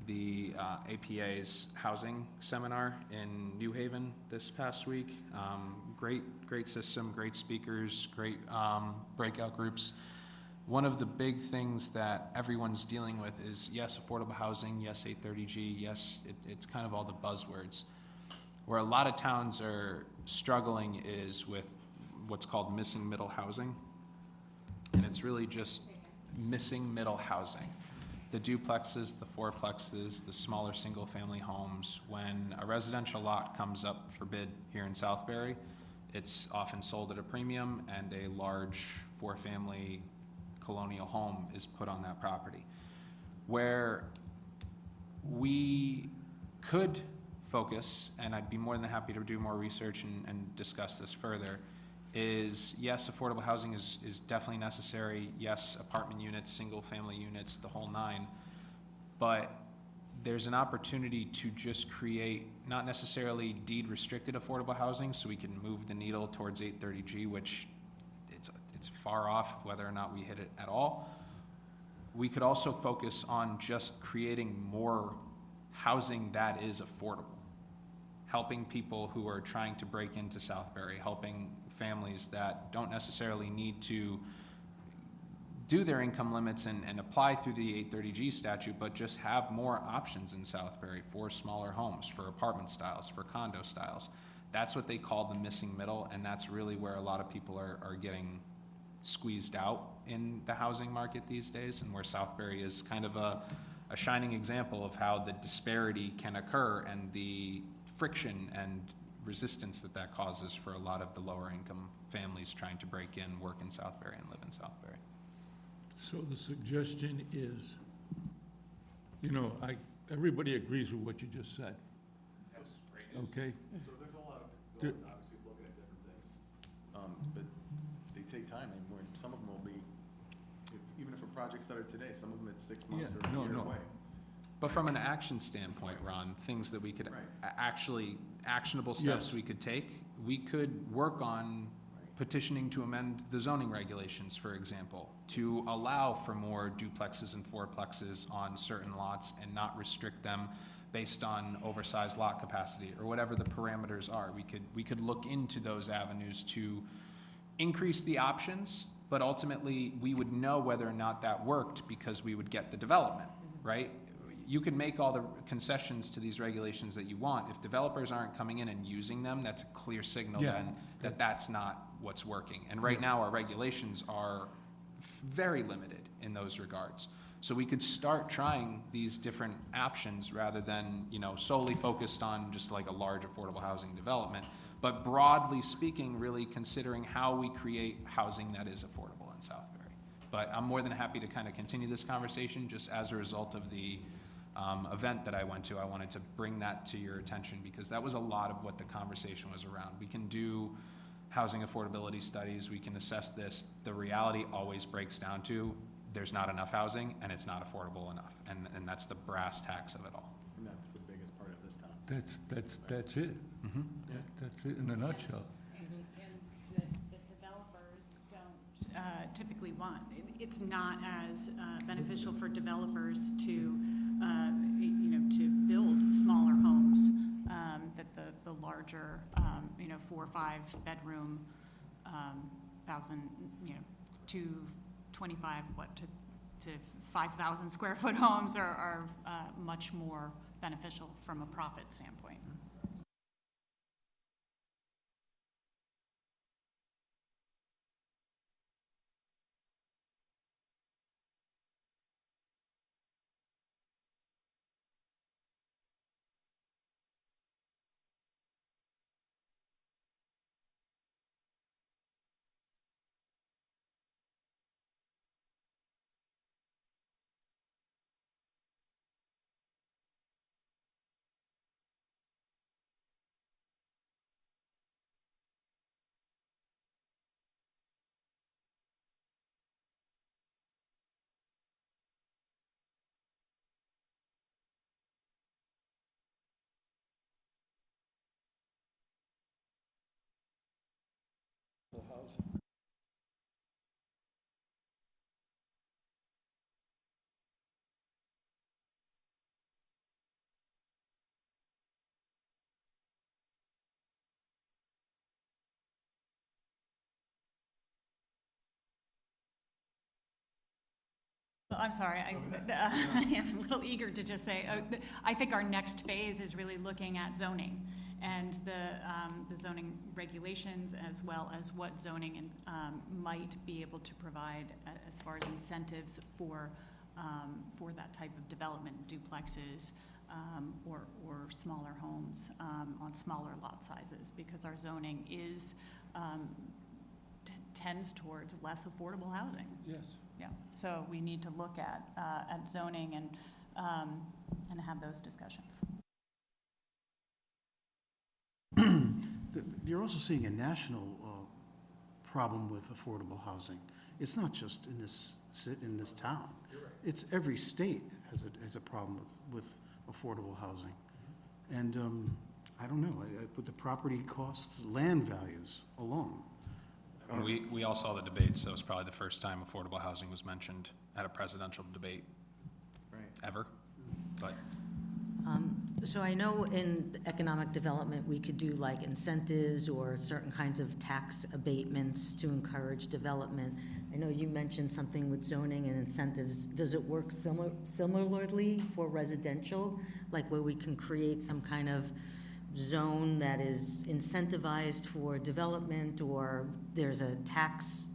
the APA's housing seminar in New Haven this past week. Great system, great speakers, great breakout groups. One of the big things that everyone's dealing with is, yes, affordable housing, yes, 830G, yes, it's kind of all the buzzwords. Where a lot of towns are struggling is with what's called missing middle housing. And it's really just missing middle housing. The duplexes, the fourplexes, the smaller single-family homes. When a residential lot comes up for bid here in Southbury, it's often sold at a premium, and a large four-family colonial home is put on that property. Where we could focus, and I'd be more than happy to do more research and discuss this further, is yes, affordable housing is definitely necessary. Yes, apartment units, single-family units, the whole nine. But there's an opportunity to just create, not necessarily deed-restricted affordable housing, so we can move the needle towards 830G, which it's far off whether or not we hit it at all. We could also focus on just creating more housing that is affordable. helping people who are trying to break into Southbury, helping families that don't necessarily need to do their income limits and apply through the 830G statute, but just have more options in Southbury for smaller homes, for apartment styles, for condo styles. That's what they call the missing middle, and that's really where a lot of people are getting squeezed out in the housing market these days, and where Southbury is kind of a shining example of how the disparity can occur and the friction and resistance that causes for a lot of the lower income families trying to break in, work in Southbury, and live in Southbury. So the suggestion is, everybody agrees with what you just said, That's great. okay? So there's a lot of, There- obviously looking at different things. But they take time, and some of them will be, even if a project started today, some of them it's 6 months Yeah, or no, a year no. away. But from an action standpoint, Ron, things that we could Right. actually, actionable steps Yes. we could take, we could work on petitioning to amend the zoning regulations, for example, to allow for more duplexes and fourplexes on certain lots and not restrict them based on oversized lot capacity or whatever the parameters are. We could look into those avenues to increase the options, but ultimately we would know whether or not that worked because we would get the development, right? You can make all the concessions to these regulations that you want. If developers aren't coming in and using them, that's a clear signal Yeah. then that that's not what's working. And right now, our regulations are very limited in those regards. So we could start trying these different options rather than, solely focused on just like a large affordable housing development, but broadly speaking, really considering how we create housing that is affordable in Southbury. But I'm more than happy to kind of continue this conversation just as a result of the event that I went to. I wanted to bring that to your attention because that was a lot of what the conversation was around. We can do housing affordability studies, we can assess this. The reality always breaks down to there's not enough housing and it's not affordable enough. And that's the brass tacks of it all. And that's the biggest part of this town. That's it. That's it in a nutshell. And the developers don't typically want, it's not as beneficial for developers to, to build smaller homes, that the larger, 4 or 5 bedroom, 1,000, to 25, to 5,000 square foot homes are much more beneficial from a profit standpoint. I'm sorry, I'm a little eager to just say, I think our next phase is really looking at zoning and the zoning regulations as well as what zoning might be able to provide as far as incentives for that type of development, duplexes or smaller homes on smaller lot sizes, because our zoning tends towards less affordable housing. Yes. Yeah, so we need to look at zoning and have those discussions. You're also seeing a national problem with affordable housing. It's not just in this town. It's every state has a problem with affordable housing. And I don't know, with the property costs, land values alone. And we all saw the debate, so it's probably the first time affordable housing was mentioned at a presidential debate Right. ever. But So I know in economic development, we could do like incentives or certain kinds of tax abatements to encourage development. I know you mentioned something with zoning and incentives. Does it work similarly for residential? Like where we can create some kind of zone that is incentivized for development, or there's a tax,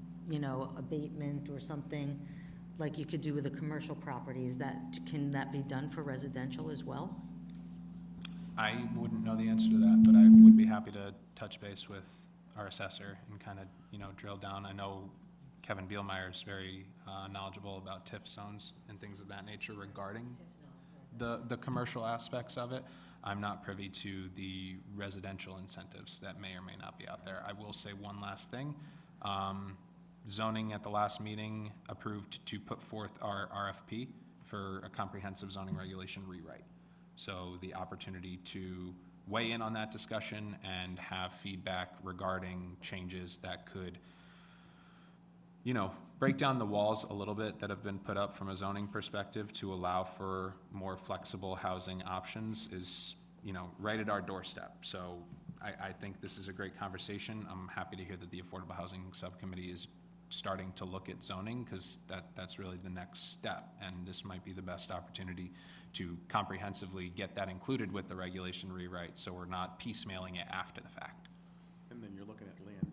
abatement or something like you could do with the commercial properties? Can that be done for residential as well? I wouldn't know the answer to that, but I would be happy to touch base with our assessor and kind of, drill down. I know Kevin Bielmeyer is very knowledgeable about TIF zones and things of that nature regarding the commercial aspects of it. I'm not privy to the residential incentives that may or may not be out there. I will say one last thing. Zoning at the last meeting approved to put forth our RFP for a comprehensive zoning regulation rewrite. So the opportunity to weigh in on that discussion and have feedback regarding changes that could, break down the walls a little bit that have been put up from a zoning perspective to allow for more flexible housing options is, right at our doorstep. So I think this is a great conversation. I'm happy to hear that the Affordable Housing Subcommittee is starting to look at zoning, because that's really the next step. And this might be the best opportunity to comprehensively get that included with the regulation rewrite, so we're not piecemealing it after the fact. And then you're looking at land.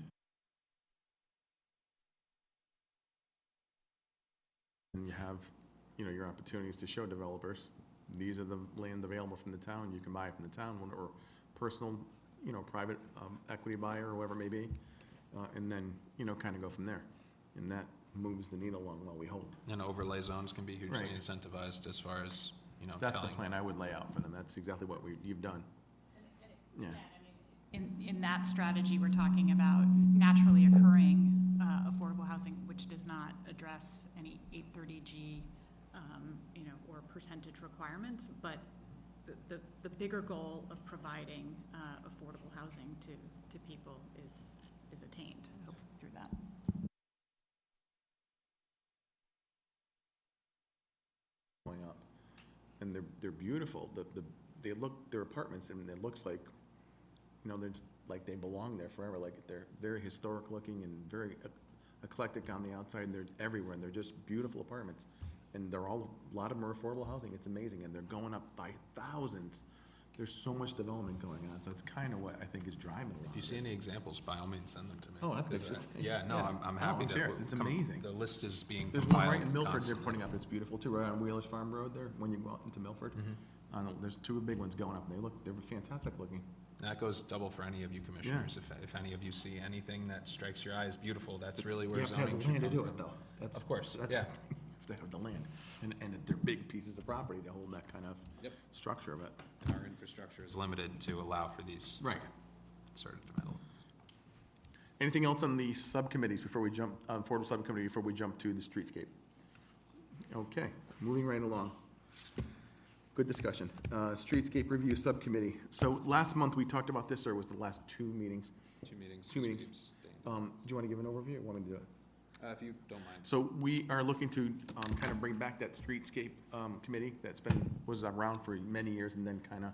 And you have, your opportunities to show developers, these are the land available from the town, you can buy it from the town, or personal, private equity buyer, or whoever it may be, and then, kind of go from there. And that moves the needle along, well, we hope. And overlay zones can be hugely Right. incentivized as far as, That's the telling. plan I would lay out for them, that's exactly what you've done. Yeah. In that strategy, we're talking about naturally occurring affordable housing, which does not address any 830G, or percentage requirements, but the bigger goal of providing affordable housing to people is attained, hopefully through that. Going up, and they're beautiful, their apartments, I mean, it looks like, they're just like they belong there forever, like they're very historic looking and very eclectic on the outside, and they're everywhere, and they're just beautiful apartments. And a lot of them are affordable housing, it's amazing, and they're going up by thousands. There's so much development going on, so that's kind of what I think is driving a lot If you of see this. any examples, by all means, send them to me. Oh, I have 'Cause, pictures. Yeah, no, Yeah. I'm Oh, happy I'm to. serious. It's amazing. The list is being There's one compiled right in Milford they're constantly. putting up, it's beautiful too, right on Wheelers Farm Road there, when you go out into Milford. There's two big ones going up, and they're fantastic looking. That goes double for any of you commissioners. If any of you see anything that strikes your eye as beautiful, that's really where You have to have zoning the should land to come do from. it, though. That's- Of course, that's- yeah. You have to have the land, and they're big pieces of property to hold that kind of Yep. structure of it. And our infrastructure is limited to allow for these Right. sort of developments. Anything else on the subcommittees before we jump, affordable subcommittee, before we jump to the streetscape? Okay, moving right along. Good discussion. Streetscape Review Subcommittee. So last month, we talked about this, or was it the last two meetings? 2 meetings. Two meetings. Do you want to give an overview, or want me to do it? If you don't mind. So we are looking to kind of bring back that streetscape committee that's was around for many years and then kind of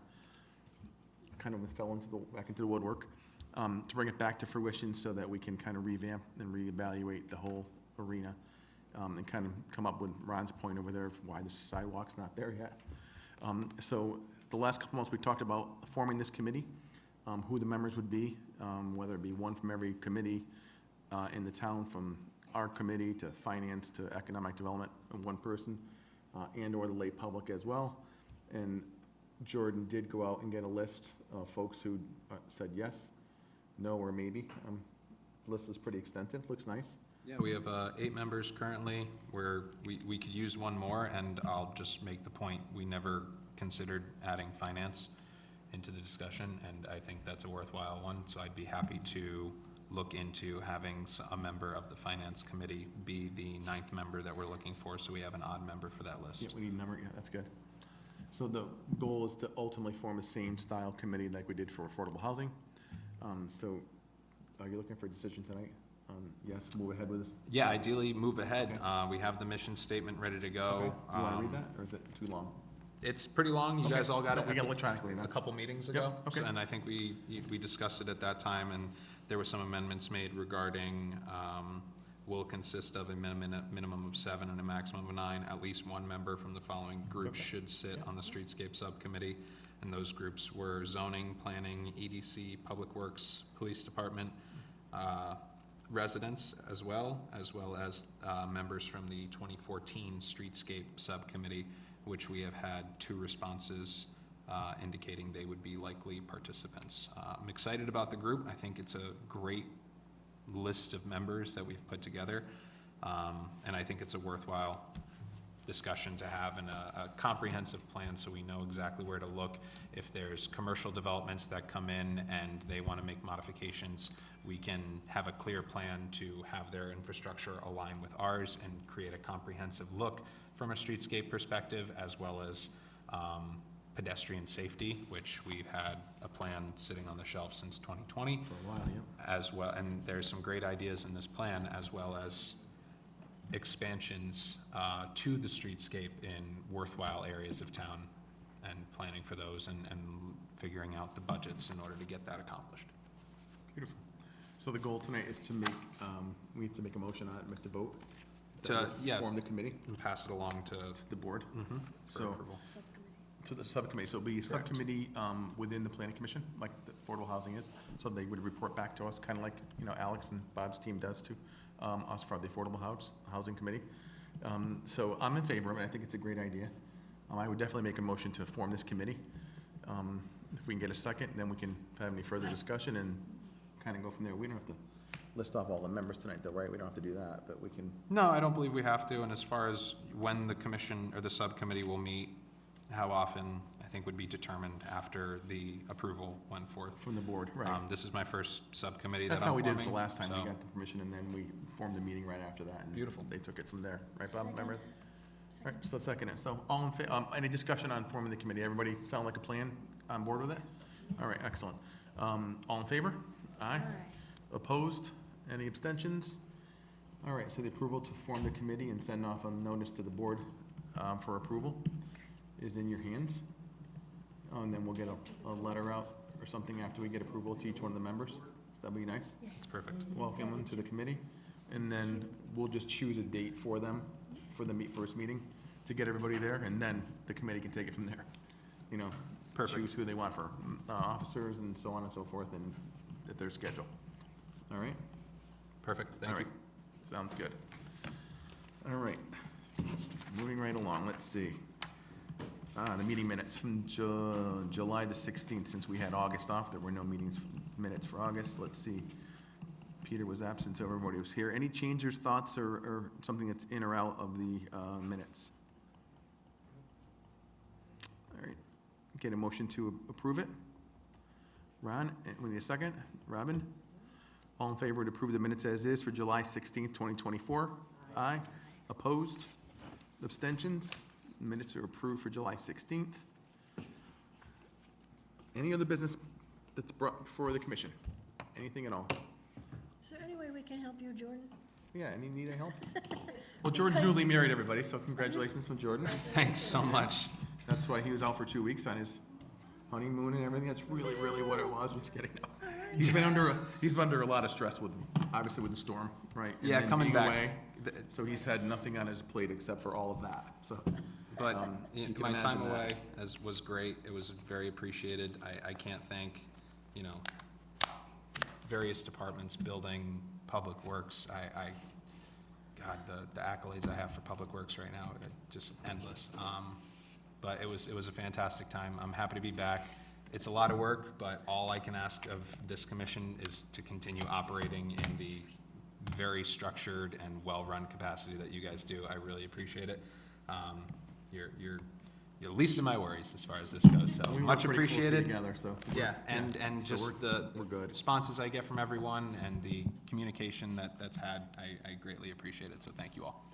fell back into the woodwork, to bring it back to fruition so that we can kind of revamp and reevaluate the whole arena, and kind of come up with Ron's point over there of why the sidewalk's not there yet. So the last couple months, we talked about forming this committee, who the members would be, whether it be one from every committee in the town, from our committee to finance to economic development, one person, and/or the lay public as well. And Jordan did go out and get a list of folks who said yes, no, or maybe. The list is pretty extensive, looks nice. Yeah, we have 8 members currently, where we could use one more, and I'll just make the point, we never considered adding finance into the discussion, and I think that's a worthwhile one, so I'd be happy to look into having a member of the finance committee be the 9th member that we're looking for, so we have an odd member for that Yeah, list. we need a number, yeah, that's good. So the goal is to ultimately form the same style committee like we did for affordable housing. So are you looking for a decision tonight? Yes, move ahead with this? Yeah, ideally, move ahead. Okay. We have the mission statement ready to Okay. go. You want to read that, or is it too long? It's pretty long. You guys all got it? We got electronically then. A couple meetings Yep, ago. okay. And I think we discussed it at that time, and there were some amendments made regarding, will consist of a minimum of 7 and a maximum of 9. At least one member from the following groups should sit on the streetscape subcommittee. And those groups were zoning, planning, EDC, Public Works, Police Department, residents as well as members from the 2014 Streetscape Subcommittee, which we have had 2 responses indicating they would be likely participants. I'm excited about the group. I think it's a great list of members that we've put together, and I think it's a worthwhile discussion to have and a comprehensive plan so we know exactly where to look. If there's commercial developments that come in and they want to make modifications, we can have a clear plan to have their infrastructure align with ours and create a comprehensive look from a streetscape perspective, as well as pedestrian safety, which we've had a plan sitting on the shelf since 2020. For a while, yep. As well, and there's some great ideas in this plan, as well as expansions to the streetscape in worthwhile areas of town, and planning for those and figuring out the budgets in order to get that accomplished. Beautiful. So the goal tonight is to make, we have to make a motion on it, we have to vote. To- That would yeah. Form the committee, And pass it along to the board, for so, approval. to the subcommittee. So it'll be a Correct. subcommittee within the planning commission, like the affordable housing is. So they would report back to us, kind of like, you know, Alex and Bob's team does to us for the affordable housing committee. So I'm in favor of it. I think it's a great idea. I would definitely make a motion to form this committee. If we can get a second, then we can have any further discussion and kind of go from there. We don't have to list off all the members tonight, though, right? We don't have to do that, but we can. No, I don't believe we have to, and as far as when the commission or the subcommittee will meet, how often, I think would be determined after the approval went forth. From the board, right. This is my first subcommittee that I'm That's how we forming. did it the last time. We so- got the permission, and then we formed the meeting right after that. And Beautiful. They took it from there, right, Bob? Second. Remember? All right, so second it. So all in any discussion on forming the committee? Everybody sound like a plan, on board with it? All right, excellent. All in favor? Aye. All right. Opposed? Any abstentions? All right, so the approval to form the committee and send off a notice to the board for approval is in your hands. And then we'll get a letter out or something after we get approval to each one of the members. So that'd be nice. It's perfect. Welcome them to the committee. And then we'll just choose a date for them, for the first meeting, to get everybody there, and then the committee can take it from there. You know, Perfect. choose who they want for officers and so on and so forth, and at their schedule. All right? Perfect, All thank you. right. Sounds good. All right. Moving right along, let's see. The meeting minutes from July the 16th, since we had August off, there were no minutes for August. Let's see. Peter was absent, so everybody was here. Any changes, thoughts, or something that's in or out of the minutes? All right. Get a motion to approve it. Ron, we need a second. Robin? All in favor to approve the minutes as is for July 16th, 2024? Aye. Opposed? Abstentions? Minutes are approved for July 16th. Any other business that's brought before the commission? Anything at all? Is there any way we can help you, Jordan? Yeah, any need of help? Well, Jordan's newly married, everybody, so congratulations from Jordan. Thanks so much. That's why he was out for 2 weeks on his honeymoon and everything. That's really, really what it was. Just kidding. No. He's been under a lot of stress with, obviously with the storm, right? And Yeah, then coming being back. away. So he's had nothing on his plate except for all of that, so. But you can my time imagine away that. was great. It was very appreciated. I can't thank, you know, various departments, building, Public Works. God, the accolades I have for Public Works right now are just endless. But it was a fantastic time. I'm happy to be back. It's a lot of work, but all I can ask of this commission is to continue operating in the very structured and well-run capacity that you guys do. I really appreciate it. You're the least of my worries as far as this goes, so We work much pretty closely appreciated. Together, so. Yeah, and So just we're the good. responses I get from everyone and the communication that's had, I greatly appreciate it, so thank you all.